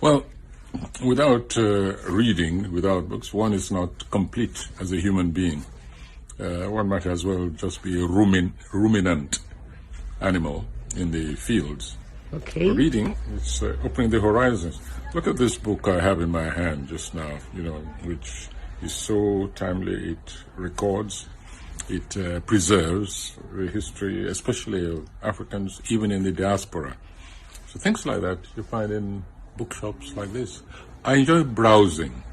Well, without reading, without books, one is not complete as a human being. One might as well just be a ruminant animal in the fields. Okay. Reading, it's opening the horizons. Look at this book I have in my hand just now, which is so timely. It records, it preserves the history, especially of Africans, even in the diaspora. So things like that you find in bookshops like this. I enjoy browsing,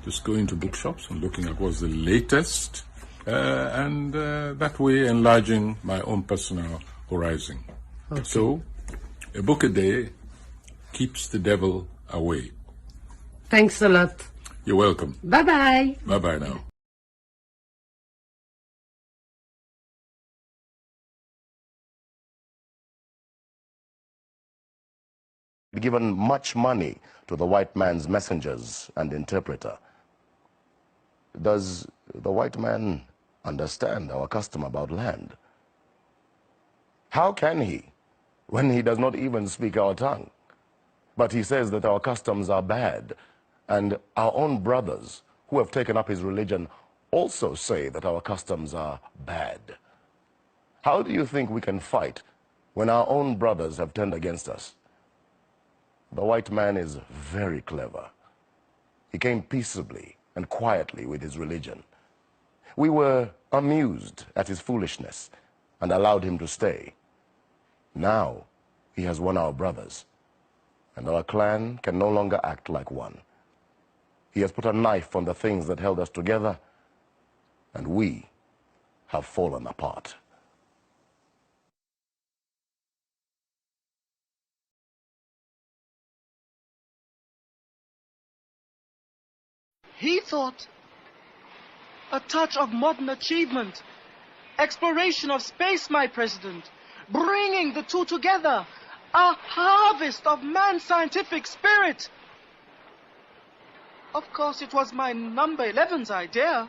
just going to bookshops and looking at what's the latest, and that way enlarging my own personal horizon. Okay. So, a book a day keeps the devil away. Thanks a lot. You're welcome. Bye-bye. Bye-bye now. Given much money to the white man's messengers and interpreter. Does the white man understand our custom about land? How can he, when he does not even speak our tongue? But he says that our customs are bad, and our own brothers who have taken up his religion also say that our customs are bad. How do you think we can fight when our own brothers have turned against us? The white man is very clever. He came peaceably and quietly with his religion. We were amused at his foolishness and allowed him to stay. Now he has won our brothers, and our clan can no longer act like one. He has put a knife on the things that held us together, and we have fallen apart. He thought a touch of modern achievement, exploration of space, my president, bringing the two together, a harvest of man's scientific spirit. Of course, it was my number 11's idea.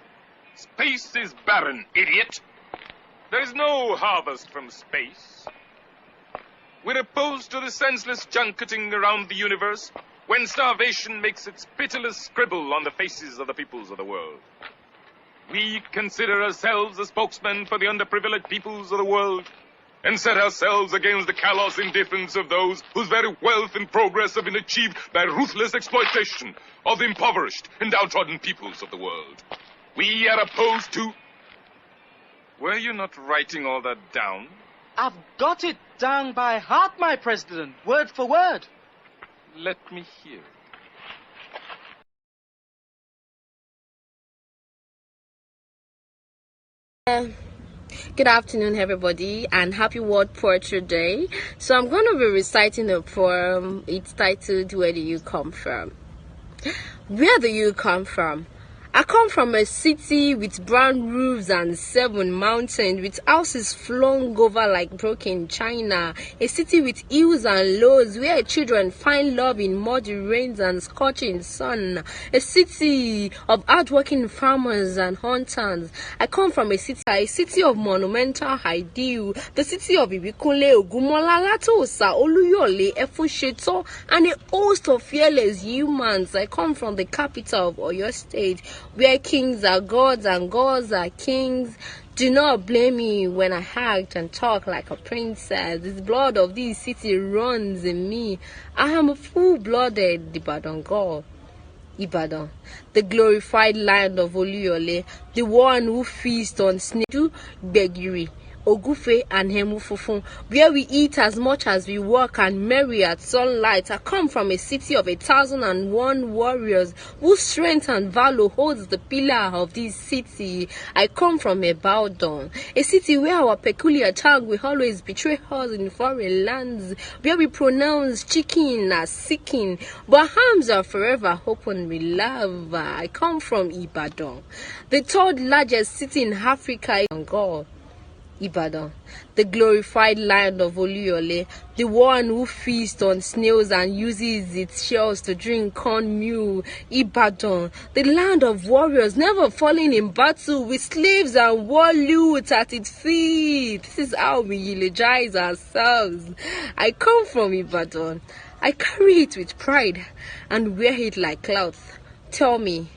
Space is barren, idiot. There is no harvest from space. We're opposed to the senseless junketing around the universe, when starvation makes its pitiless scribble on the faces of the peoples of the world. We consider ourselves the spokesmen for the underprivileged peoples of the world, and set ourselves against the callous indifference of those whose very wealth and progress have been achieved by ruthless exploitation of the impoverished and downtrodden peoples of the world. We are opposed to... Were you not writing all that down? I've got it down by heart, my president, word for word. Let me hear. Good afternoon, everybody, and happy World Poetry Day. So I'm going to be reciting a poem. It's titled, Where Do You Come From? Where do you come from? I come from a city with brown roofs and 7 mountains, with houses flung over like broken china. A city with hills and lows where children find love in muddy rains and scorching sun. A city of hardworking farmers and hunters. I come from a city of monumental ideal, the city of Ibikunle, Ogumola, Latosa, Oluyole, Efusheto, and a host of fearless humans. I come from the capital of Oyo State, where kings are gods and gods are kings. Do not blame me when I act and talk like a princess. The blood of this city runs in me. I am a full-blooded Ibadan girl. Ibadan, the glorified land of Oluyole, the one who feasts on snake, Begiri, Ogufe and Hemufufun, where we eat as much as we work and marry at sunlight. I come from a city of 1,001 warriors, whose strength and valor holds the pillar of this city. I come from Ibadan, a city where our peculiar tongue will always betray us in foreign lands, where we pronounce chicken as seeking, but arms are forever open with love. I come from Ibadan, the 3rd largest city in Africa, God. Ibadan, the glorified land of Oluyole, the one who feasts on snails and uses its shells to drink corn meal. Ibadan, the land of warriors never falling in battle with slaves and war loot at its feet. This is how we eulogize ourselves. I come from Ibadan. I carry it with pride and wear it like cloth. Tell me,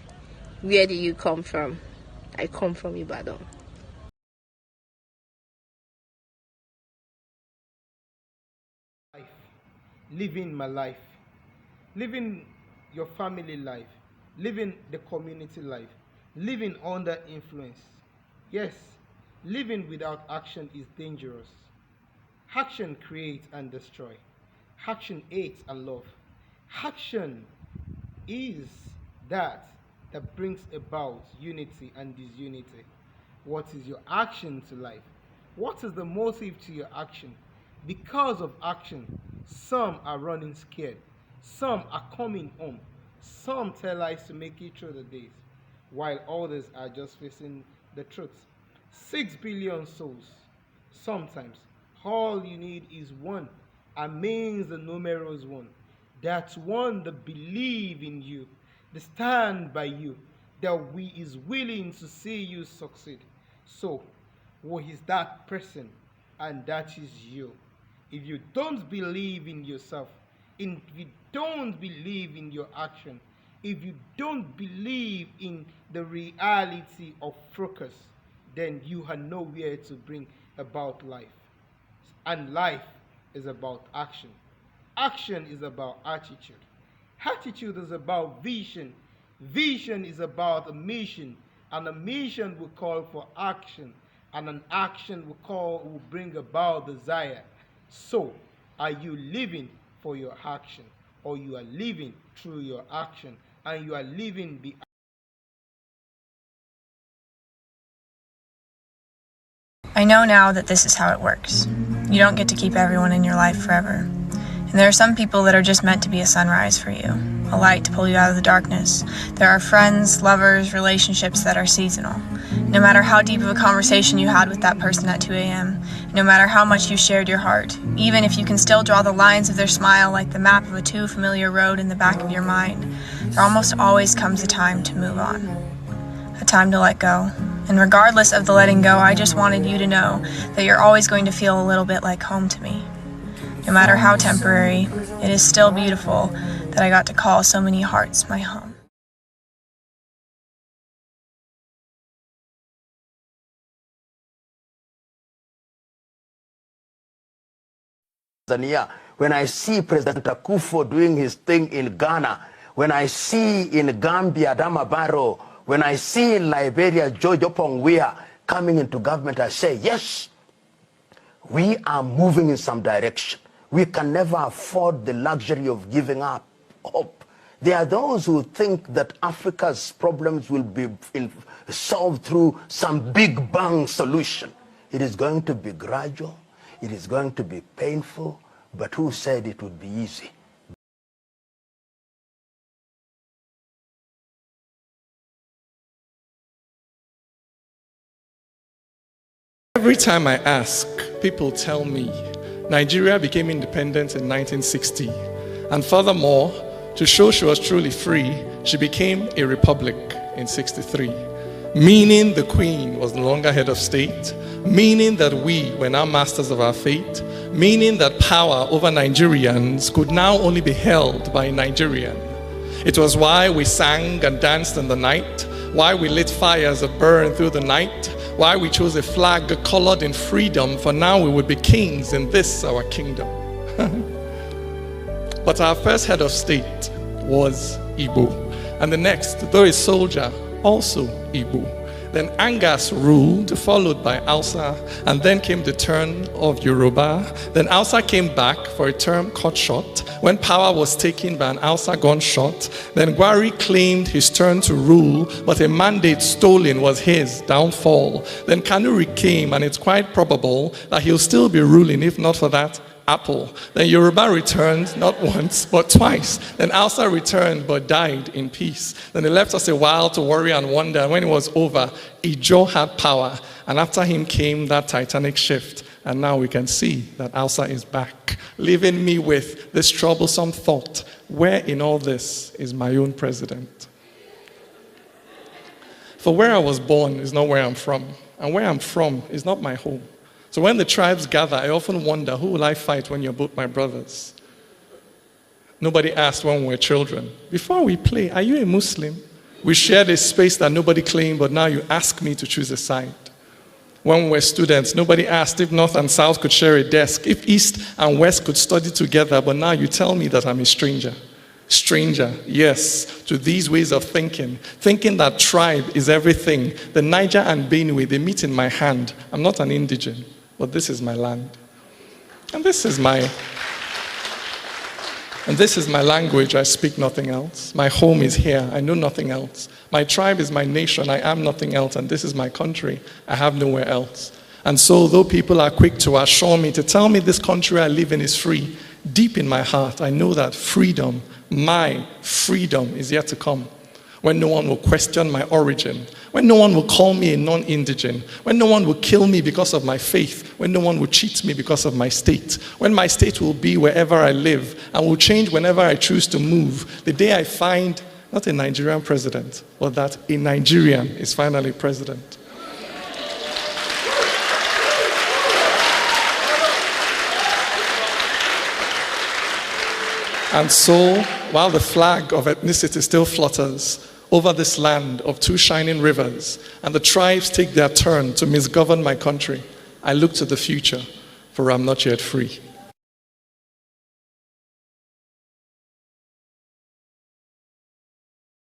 where do you come from? I come from Ibadan. Living my life, living your family life, living the community life, living under influence. Yes, living without action is dangerous. Action creates and destroys. Action hates and love. Action is that brings about unity and disunity. What is your action to life? What is the motive to your action? Because of action, some are running scared. Some are coming home. Some tell lies to make it through the days, while others are just facing the truth. 6 billion souls. Sometimes all you need is one, amazing the numerous one. That one that believe in you, that stand by you, that is willing to see you succeed. So, who is that person? And that is you. If you don't believe in yourself, if you don't believe in your action, if you don't believe in the reality of focus, then you are nowhere to bring about life. And life is about action. Action is about attitude. Attitude is about vision. Vision is about a mission. And a mission will call for action. And an action will bring about desire. So, are you living for your action, or you are living through your action, and you are living the I know now that this is how it works. You don't get to keep everyone in your life forever. And there are some people that are just meant to be a sunrise for you, a light to pull you out of the darkness. There are friends, lovers, relationships that are seasonal. No matter how deep of a conversation you had with that person at 2 a.m., no matter how much you shared your heart, even if you can still draw the lines of their smile like the map of a too familiar road in the back of your mind, there almost always comes a time to move on, a time to let go. And regardless of the letting go, I just wanted you to know that you're always going to feel a little bit like home to me. No matter how temporary, it is still beautiful that I got to call so many hearts my home. Tanzania, when I see President Akufo doing his thing in Ghana, when I see in Gambia Adama Barrow, when I see in Liberia George Opongwea coming into government, I say, yes, we are moving in some direction. We can never afford the luxury of giving up hope. There are those who think that Africa's problems will be solved through some big bang solution. It is going to be gradual. It is going to be painful, but who said it would be easy? Every time I ask, people tell me Nigeria became independent in 1960, and furthermore, to show she was truly free, she became a republic in 63, meaning the Queen was no longer head of state, meaning that we were now masters of our fate, meaning that power over Nigerians could now only be held by a Nigerian. It was why we sang and danced in the night, why we lit fires that burned through the night, why we chose a flag colored in freedom, for now we would be kings in this our kingdom. But our first head of state was Igbo, and the next, though a soldier, also Igbo. Then Angas ruled, followed by Hausa, and then came the turn of Yoruba. Then Hausa came back for a term cut short, when power was taken by an Hausa gunshot. Then Gwari claimed his turn to rule, but a mandate stolen was his downfall. Then Kanuri came, and it's quite probable that he'll still be ruling if not for that apple. Then Yoruba returned not once, but twice. Then Hausa returned, but died in peace. Then they left us a while to worry and wonder. And when it was over, Ijo had power. And after him came that titanic shift. And now we can see that Hausa is back, leaving me with this troublesome thought: where in all this is my own president? For where I was born is not where I'm from. And where I'm from is not my home. So when the tribes gather, I often wonder, who will I fight when you're both my brothers? Nobody asked when we were children, before we play, are you a Muslim? We shared a space that nobody claimed, but now you ask me to choose a side. When we were students, nobody asked if North and South could share a desk, if East and West could study together, but now you tell me that I'm a stranger. Stranger, yes, to these ways of thinking that tribe is everything. The Niger and Benue, they meet in my hand. I'm not an indigene, but this is my land. And this is my language. I speak nothing else. My home is here. I know nothing else. My tribe is my nation. I am nothing else. And this is my country. I have nowhere else. And so, though people are quick to assure me, to tell me this country I live in is free, deep in my heart, I know that freedom, my freedom, is yet to come. When no one will question my origin, when no one will call me a non-indigene, when no one will kill me because of my faith, when no one will cheat me because of my state, when my state will be wherever I live and will change whenever I choose to move, the day I find not a Nigerian president, but that a Nigerian is finally president. And so, while the flag of ethnicity still flutters over this land of two shining rivers, and the tribes take their turn to misgovern my country, I look to the future, for I'm not yet free.